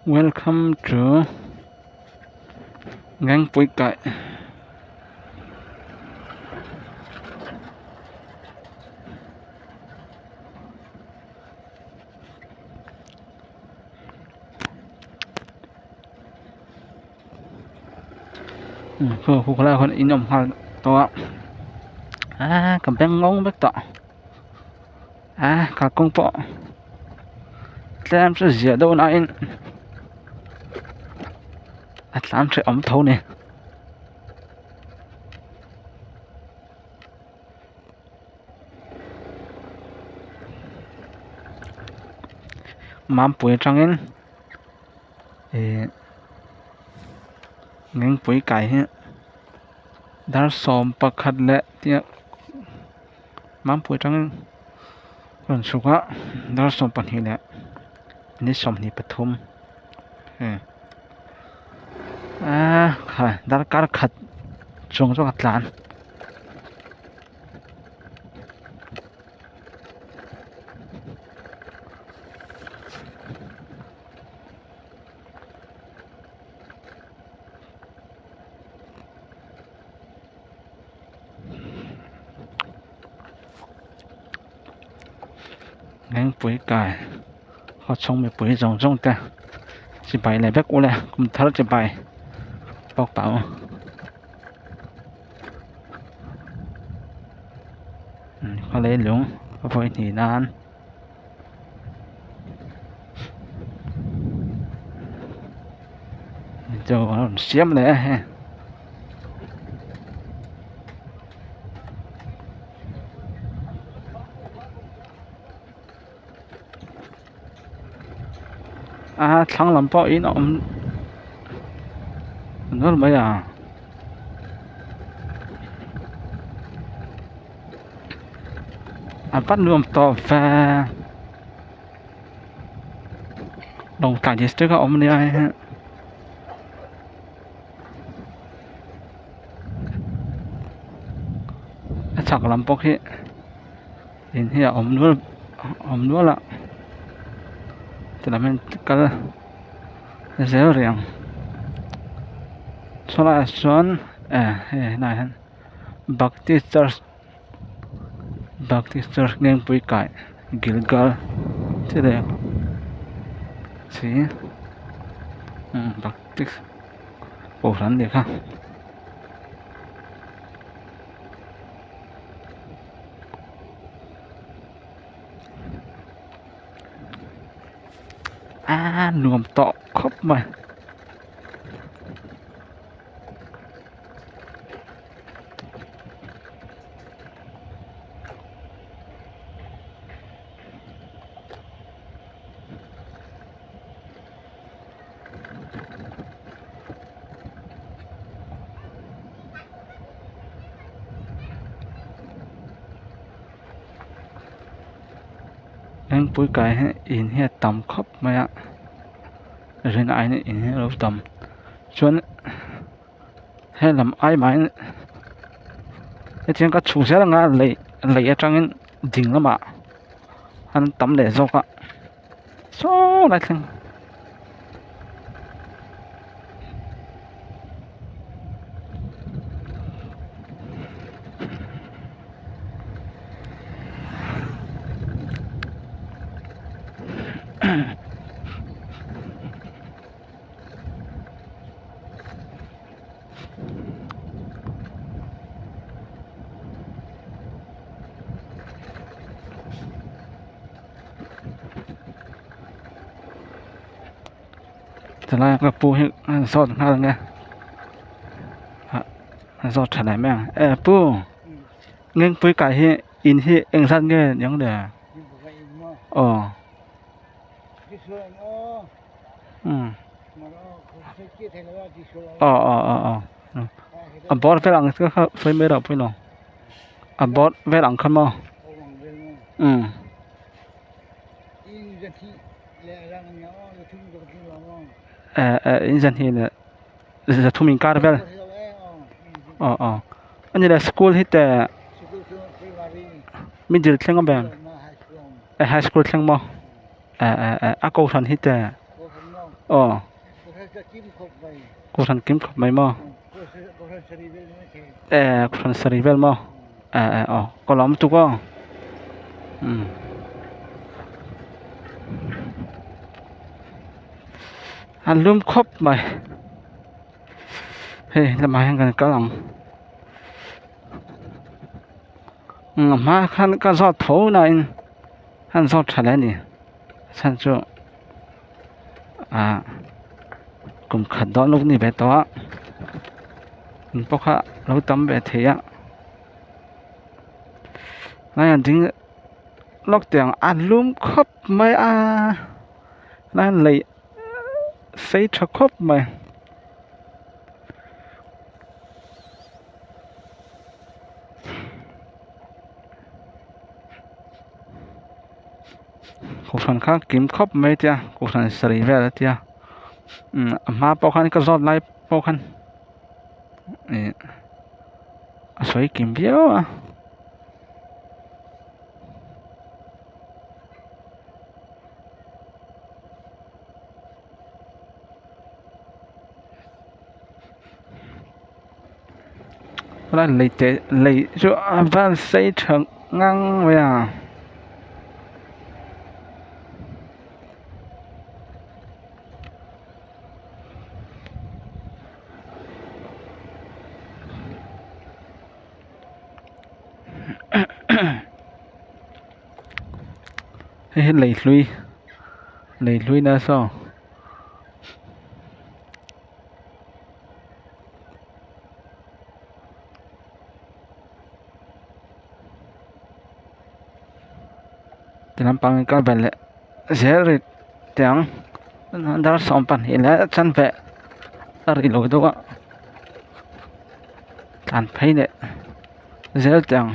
Welcome to Ngang Pui Kai. Khu khá là con in ổng hạt to. Cầm beng ngông bếch tọ. Cả công bọ. Làm sẽ dĩa đâu nào in. Làm sẽ ống thấu nè. Mám bùi trăng in. Ngang Pui Kai hi. Dar som pakhat le tia. Mám bùi trăng in. Còn sụp á. Dar som pakhat hi le. Ni som ni pathum. Dar kar khat. Chung cho khat lan. Ngang Pui Kai. Họ trông mẹ Pui rong ta. Chỉ bài này bác ô lẹ. Cũng thất chỉ bài. Bọc bảo. Có lấy luôn. Có phải thì nàn. Cho nó xiêm lẹ. Thằng làm bao in ổng. Nó là mấy bắt nuông to và đồng tảng chỉ tức ổng này ai chắc làm bao khi in here ổng nữa là thì làm cái dễ riêng cho là xuân này Baptist Church Ngang Pui Kai Gilgal thế đây xí Baptist cổ rắn được không nuông tọ khóc mà Ngang Pui Kai in here tầm khóc mà rồi ai này in here lâu tầm chuẩn hay làm ai mà cái chuyện có chủ sẽ là ngã lấy trang đỉnh lắm mà anh tắm để dọc ạ số lại thằng thế là cái pu hiện sọt ha nghe sọt thế này mẹ pu Ngang Pui Kai hiện in hiện anh san nghe những đề bot về lăng cái phải mấy đâu phải không bot về lăng không mà in dân thì là thu mình cả về anh là school hết mình chỉ thằng bạn high school thằng mà cô thằng hết อ๋อ ก็จิ้มครบไป กูทันกิมขับไหมมอ ก็ทันสรีเวลไม่ใช่ กูทันสรีเวลมออ๋อก็ล้อมตุกก็อันลืมครบไหมเฮ้ยแล้วมาให้กันกำลังมาคันก็สอดโถหน่อยหันสอดทะเลนี่ฉันจะกลุ่มขัดดอนลูกนี่แบบตัวเพราะว่าเราทำแบบเทียนั่นอย่างจริงล็อกเตียงอันลืมครบไหมนั่นเลยใส่ชักครบไหมกูฟังข้ากิมครบไหมเจ้ากูฟังสรีเวลเจ้ามาพอคันก็สอดไล่พอคันนี่สวยกิมเบี้ยวแล้วเลยจะบ้านใส่ถึงงั้งไว้เฮ้ยเลยลุยนะซ้อจะนำปังก็เป็นแหละเสียริเตียงดาวสองปันเห็นแล้วฉันแปะริโลตัวการไปเนี่ยเสียเตียง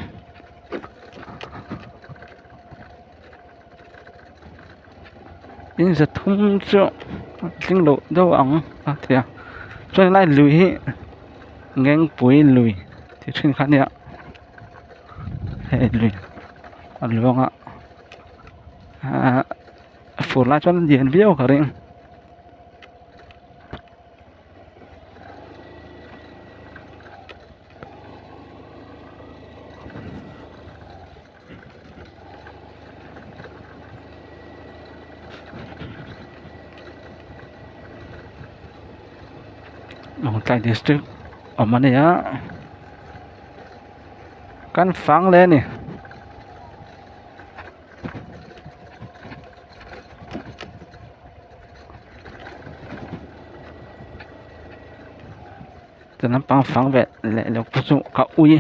in sẽ thông cho kinh độ đâu ống thì cho lại lùi ngang bụi lùi thì trên khán nhá hệ lùi luôn phủ lại cho nó diện viêu cả riêng Long District ออกมาเนี่ยกันฟังเลยนี่จะนำปังฟังแบบแล้วผู้สูงเขาอุ้ย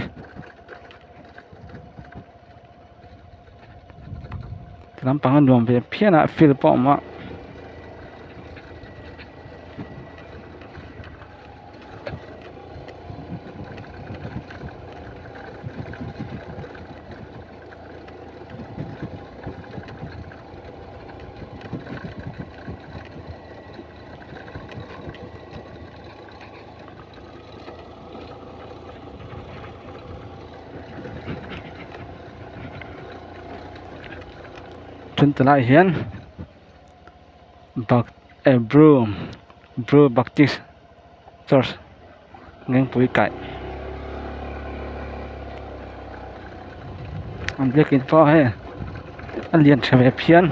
จะนำปังรวมไปเพี้ยนฟิลปอมว่าจนตลาดเห็นบักบรูบักติสจอร์จเงินปุ๋ยไก่อันเรียกอินฟอให้อันเรียนเฉลี่ยเพี้ยน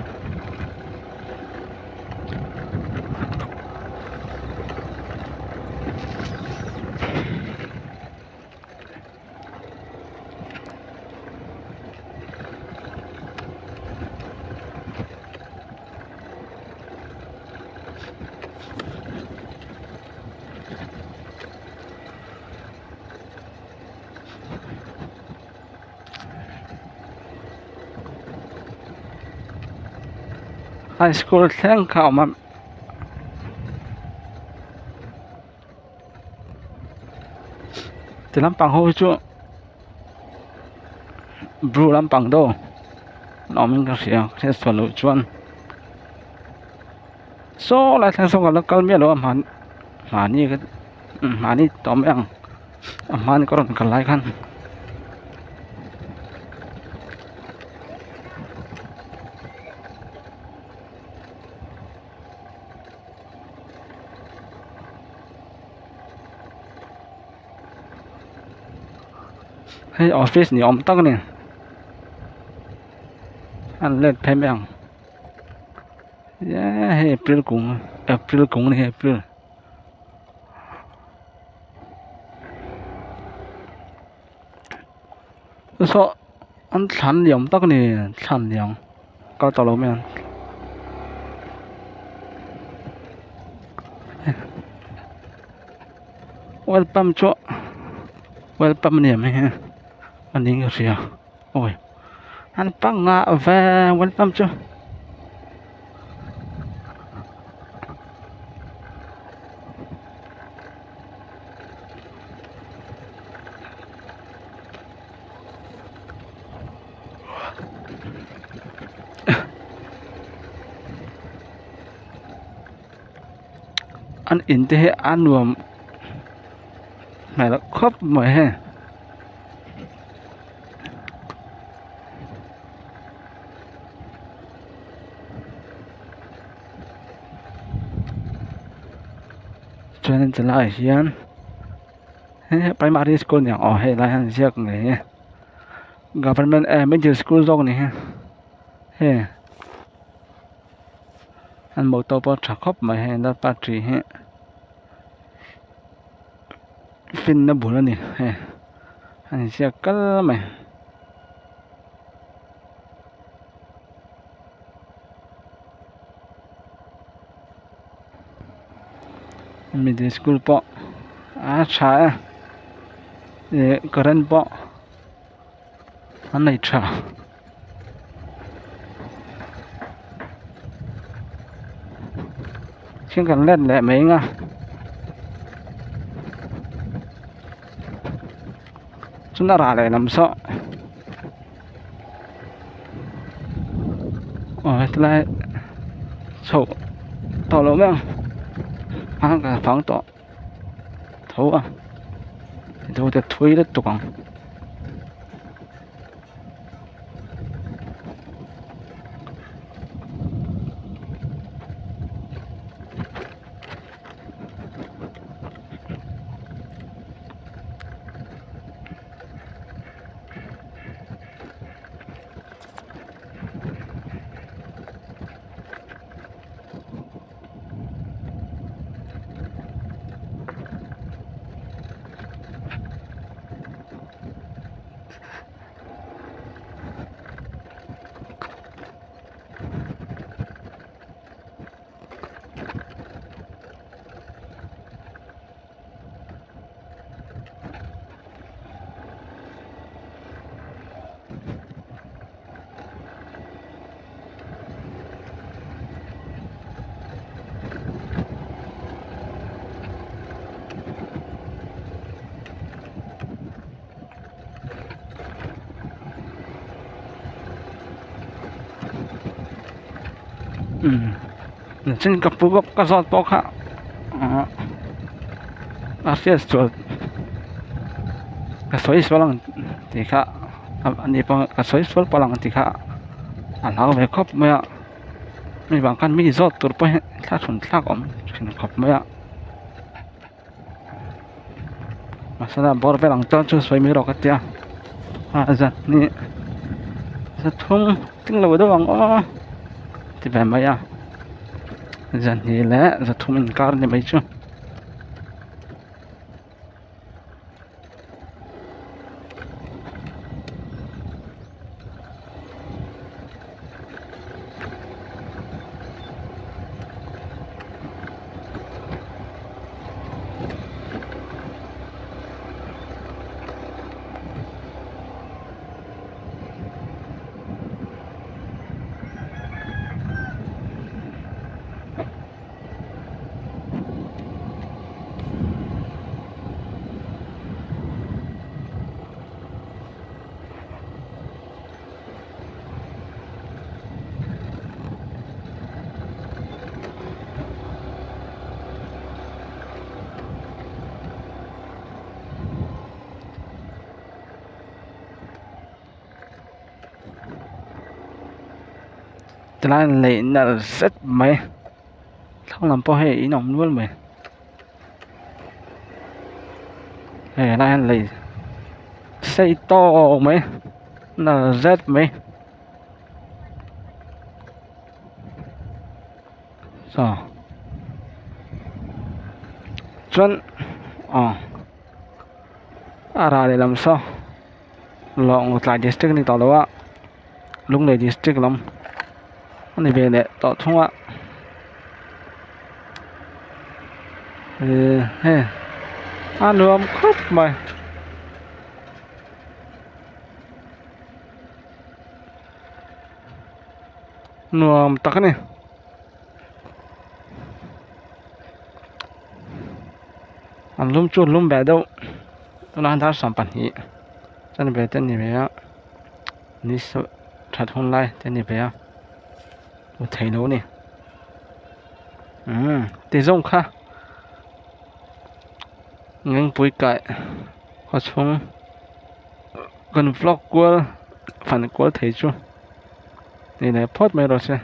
ไฮสคูลแท่งเข้ามาจะลำปังโฮจูบรูลำปังโดน้องมันก็เสียงเทสโลชวนโซ่อะไรทั้งสองกันแล้วก็ไม่รู้มานี่ก็มานี่ต่อไม่ยังมานี่ก็ต้องกันหลายคัน ให้ออฟฟิศนี่ออมตักนี่อันเล็ดแพมยังให้เอพริลกุงนี่เอพริลซออันฉันเหลี่ยมตักนี่ฉันเหลี่ยมก็ตลอดแม่นwelcome จ้ะ welcome เนี่ยมั้ยฮะอันนี้ก็เสียโอ้ยอันปังงะแว welcome จ้ะอันอินเตให้อันรวมไหนละครบหมดฮะจนจะไล่เฮียนเฮ้ไปมาที่สกูลเนี่ยอ๋อให้ไล่หันเสียกไงgovernment major school ตรงนี้ฮะเฮ้อันหมดตัวปอดครบหมดฮะแล้วปาตรีฮะฟินนะบุญแล้วนี่เฮ้อันเสียกันไหมmiddle school ปออาชาcurrent ปออันไหนชาเชื่อกันเล่นแหละไหมงะจุนอะไรน้ำซออ๋อที่ไรโฉต่อแล้วมั้งอันก็ฟังต่อโถอ่ะโถจะถุยแล้วตุกังฉันกับปุ๊บก็สอดปอกฮะอาเซียสตัวก็สวยสวยลังติค่ะอันนี้ปองก็สวยสวยปลังติค่ะอันเราไม่ครบไหมอ่ะไม่บางกันมีสอดตัวไปถ้าชนทักอมฉันครบไหมอ่ะมาสนาบอร์ไปหลังจอดช่วยสวยมีรอกันเดียวจะนี่จะทุ่งถึงเราด้วยวังอ๋อที่แบบไหมอ่ะจะนี่แหละจะทุ่มอินการเนี่ยไม่ใช่จะไล่เลยน่าเสร็จไหมทั้งลำพอให้อีน้องนู้นไหมไล่เลย xây to mấy là rất mấy sao chân ra để làm sao lọng lại district này tao đâu á lúc này district lắm anh này về này tao không á hey anh rùm khóc mày nuông tắc này anh lùm chút lùm bè đâu tôi nói tháo sản phẩm gì chân về tên gì vậy á ní sợ thật hôm nay tên gì vậy á tôi thấy nó nè tí rộng khá ngang bùi cải có chung gần vlog của phần của thấy chưa đây này post mấy rồi xem